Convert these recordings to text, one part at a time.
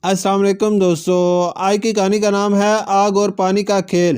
السلام علیکم دوستو، آج کی کہانی کا نام ہے آگ اور پانی کا کھیل۔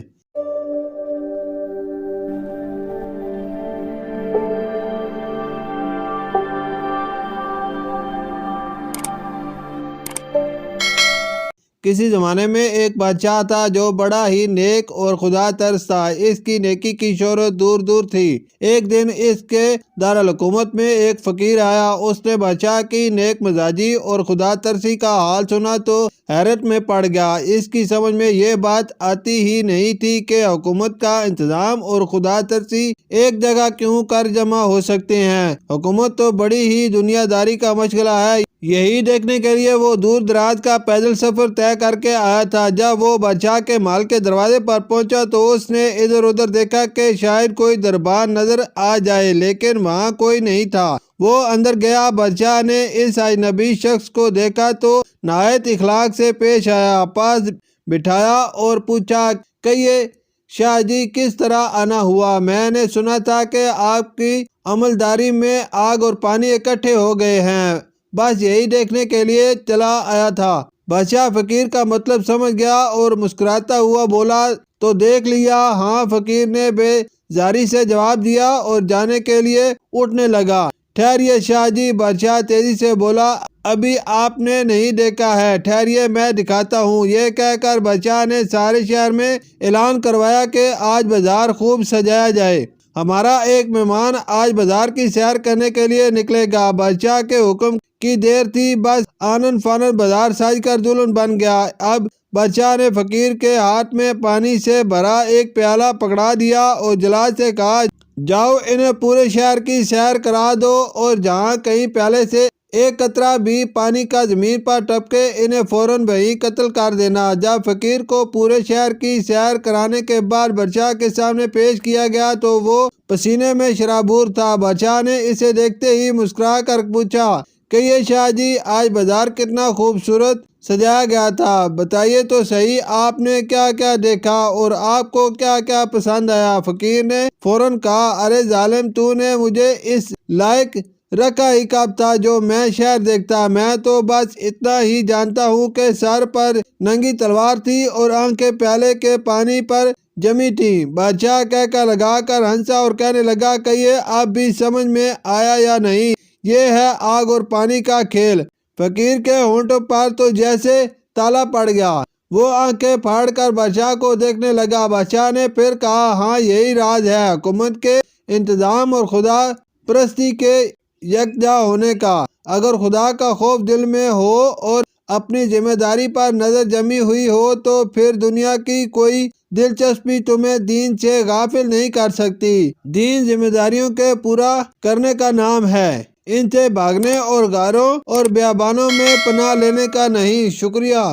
کسی زمانے میں ایک بادشاہ تھا جو بڑا ہی نیک اور خدا ترس تھا۔ اس کی نیکی کی شہرت دور دور تھی۔ ایک دن اس کے دارالحکومت میں ایک فقیر آیا۔ اس نے بادشاہ کی نیک مزاجی اور خدا ترسی کا حال سنا تو حیرت میں پڑ گیا۔ اس کی سمجھ میں یہ بات آتی ہی نہیں تھی کہ حکومت کا انتظام اور خدا ترسی ایک جگہ کیوں کر جمع ہو سکتے ہیں۔ حکومت تو بڑی ہی دنیا داری کا مشغلہ ہے۔ یہی دیکھنے کے لیے وہ دور دراز کا پیدل سفر طے کر کے آیا تھا۔ جب وہ بادشاہ کے محل کے دروازے پر پہنچا تو اس نے ادھر ادھر دیکھا کہ شاید کوئی دربار نظر آ جائے، لیکن وہاں کوئی نہیں تھا۔ وہ اندر گیا۔ بادشاہ نے اس اجنبی شخص کو دیکھا تو نہایت اخلاق سے پیش آیا، پاس بٹھایا اور پوچھا کہ یہ شاہ جی کس طرح آنا ہوا؟ میں نے سنا تھا کہ آپ کی عملداری میں آگ اور پانی اکٹھے ہو گئے ہیں، بس یہی دیکھنے کے لیے چلا آیا تھا۔ بادشاہ فقیر کا مطلب سمجھ گیا اور مسکراتا ہوا بولا، تو دیکھ لیا؟ ہاں، فقیر نے بے زاری سے جواب دیا اور جانے کے لیے اٹھنے لگا۔ ٹھہریے شاہ جی، بادشاہ تیزی سے بولا، ابھی آپ نے نہیں دیکھا ہے، ٹھہریے میں دکھاتا ہوں۔ یہ کہہ کر بادشاہ نے سارے شہر میں اعلان کروایا کہ آج بازار خوب سجایا جائے، ہمارا ایک مہمان آج بازار کی سیر کرنے کے لیے نکلے گا۔ بادشاہ کے حکم کی دیر تھی، بس آنن فانن بازار سج کر دلہن بن گیا۔ اب بادشاہ نے فقیر کے ہاتھ میں پانی سے بھرا ایک پیالہ پکڑا دیا اور جلال سے کہا، جاؤ انہیں پورے شہر کی سیر کرا دو، اور جہاں کہیں پیالے سے ایک قطرہ بھی پانی کا زمین پر ٹپکے انہیں فوراً وہیں قتل کر دینا۔ جب فقیر کو پورے شہر کی سیر کرانے کے بعد بادشاہ کے سامنے پیش کیا گیا تو وہ پسینے میں شرابور تھا۔ بادشاہ نے اسے دیکھتے ہی مسکرا کر پوچھا کہ یہ شاہ جی، آج بازار کتنا خوبصورت سجایا گیا تھا، بتائیے تو صحیح آپ نے کیا کیا دیکھا اور آپ کو کیا کیا پسند آیا؟ فقیر نے فوراً کہا، ارے ظالم، تو نے مجھے اس لائق رکھا ہی کب تھا جو میں شہر دیکھتا؟ میں تو بس اتنا ہی جانتا ہوں کہ سر پر ننگی تلوار تھی اور آنکھیں پیالے کے پانی پر جمی تھی۔ بادشاہ کہہ لگا کر ہنسا اور کہنے لگا کہ یہ اب بھی سمجھ میں آیا یا نہیں؟ یہ ہے آگ اور پانی کا کھیل۔ فقیر کے ہونٹوں پر تو جیسے تالا پڑ گیا۔ وہ آنکھیں پھاڑ کر بادشاہ کو دیکھنے لگا۔ بادشاہ نے پھر کہا، ہاں، یہی راز ہے حکومت کے انتظام اور خدا پرستی کے یکجا ہونے کا۔ اگر خدا کا خوف دل میں ہو اور اپنی ذمہ داری پر نظر جمی ہوئی ہو تو پھر دنیا کی کوئی دلچسپی تمہیں دین سے غافل نہیں کر سکتی۔ دین ذمہ داریوں کے پورا کرنے کا نام ہے، ان سے بھاگنے اور غاروں اور بیابانوں میں پناہ لینے کا نہیں۔ شکریہ۔